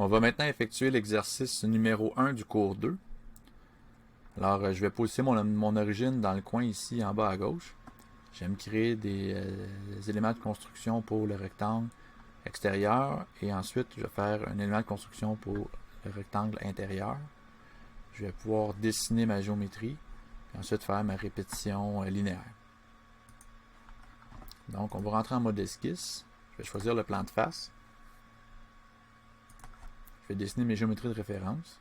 On va maintenant effectuer l'exercice numéro 1 du cours 2. Alors, je vais positionner mon origine dans le coin ici en bas à gauche. J'aime créer des éléments de construction pour le rectangle extérieur et ensuite je vais faire un élément de construction pour le rectangle intérieur. Je vais pouvoir dessiner ma géométrie et ensuite faire ma répétition linéaire. Donc, on va rentrer en mode esquisse. Je vais choisir le plan de face. Je vais dessiner mes géométries de référence.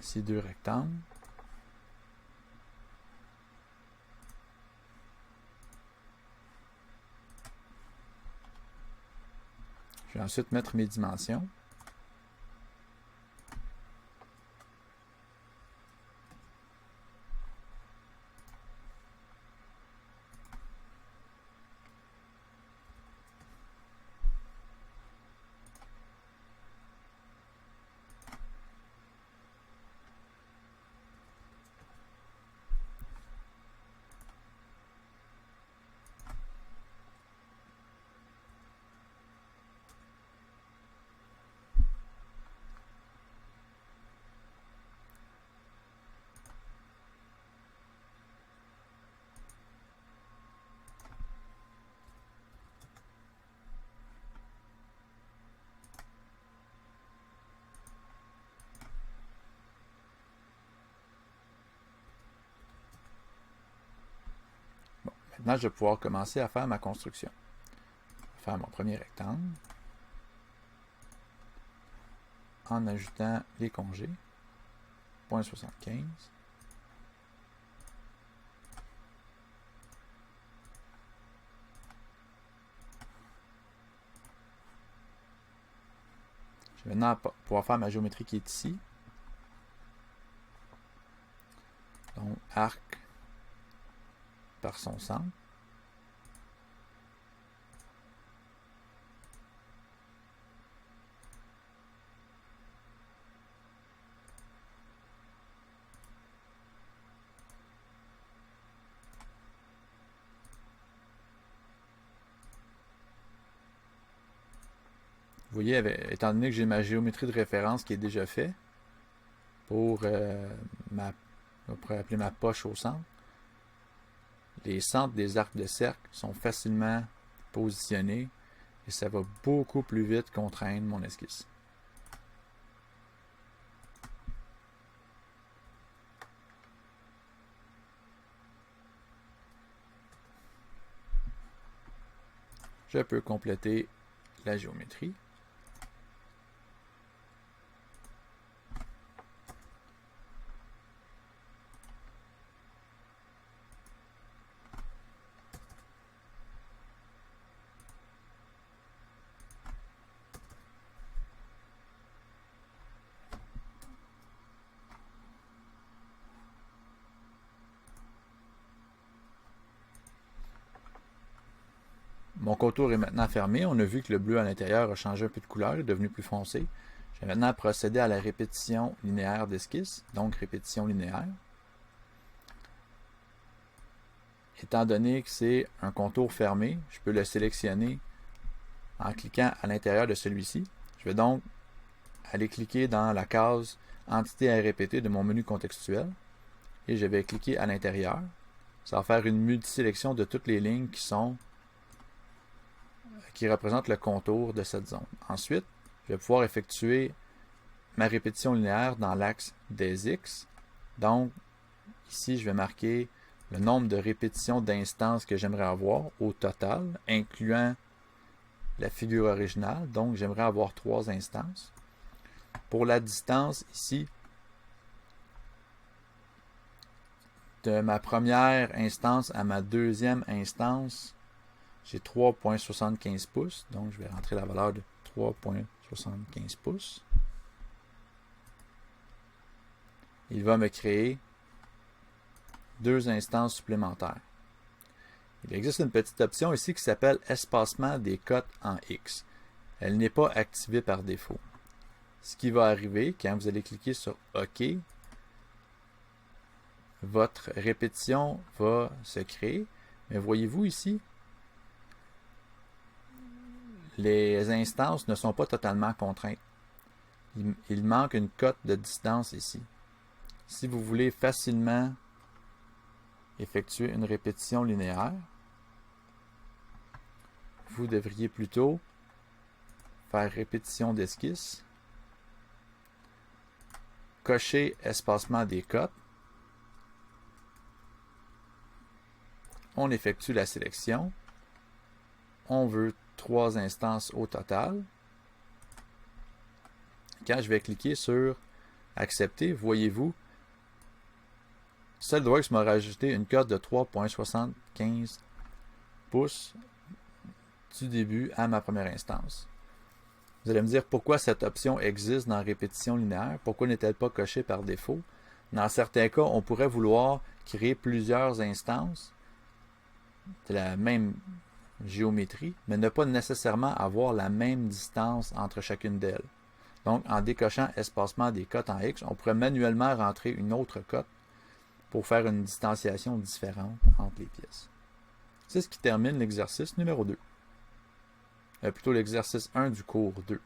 Ici, deux rectangles. Je vais ensuite mettre mes dimensions. Maintenant, je vais pouvoir commencer à faire ma construction. Je vais faire mon premier rectangle en ajoutant les congés. 0.75. Je vais maintenant pouvoir faire ma géométrie qui est ici. Donc, arc par son centre. Vous voyez, étant donné que j'ai ma géométrie de référence qui est déjà faite, pour on pourrait appeler ma poche au centre, les centres des arcs de cercle sont facilement positionnés et ça va beaucoup plus vite contraindre mon esquisse. Je peux compléter la géométrie. Mon contour est maintenant fermé. On a vu que le bleu à l'intérieur a changé un peu de couleur, est devenu plus foncé. Je vais maintenant procéder à la répétition linéaire d'esquisse, donc répétition linéaire. Étant donné que c'est un contour fermé, je peux le sélectionner en cliquant à l'intérieur de celui-ci. Je vais donc aller cliquer dans la case Entité à répéter de mon menu contextuel et je vais cliquer à l'intérieur. Ça va faire une multisélection de toutes les lignes qui représentent le contour de cette zone. Ensuite, je vais pouvoir effectuer ma répétition linéaire dans l'axe des X. Donc, ici, je vais marquer le nombre de répétitions d'instances que j'aimerais avoir au total, incluant la figure originale. Donc, j'aimerais avoir 3 instances. Pour la distance, ici, de ma première instance à ma deuxième instance, j'ai 3.75 pouces. Donc, je vais rentrer la valeur de 3.75 pouces. Il va me créer 2 instances supplémentaires. Il existe une petite option ici qui s'appelle espacement des cotes en X. Elle n'est pas activée par défaut. Ce qui va arriver quand vous allez cliquer sur OK, votre répétition va se créer. Mais voyez-vous ici, les instances ne sont pas totalement contraintes. Il manque une cote de distance ici. Si vous voulez facilement effectuer une répétition linéaire, vous devriez plutôt faire répétition d'esquisse, cocher espacement des cotes, on effectue la sélection, on veut 3 instances au total. Quand je vais cliquer sur accepter, voyez-vous, SolidWorks m'a rajouté une cote de 3.75 pouces du début à ma première instance. Vous allez me dire pourquoi cette option existe dans répétition linéaire, pourquoi n'est-elle pas cochée par défaut. Dans certains cas, on pourrait vouloir créer plusieurs instances de la même géométrie, mais ne pas nécessairement avoir la même distance entre chacune d'elles. Donc, en décochant espacement des cotes en X, on pourrait manuellement rentrer une autre cote pour faire une distanciation différente entre les pièces. C'est ce qui termine l'exercice numéro 2. Plutôt l'exercice 1 du cours 2.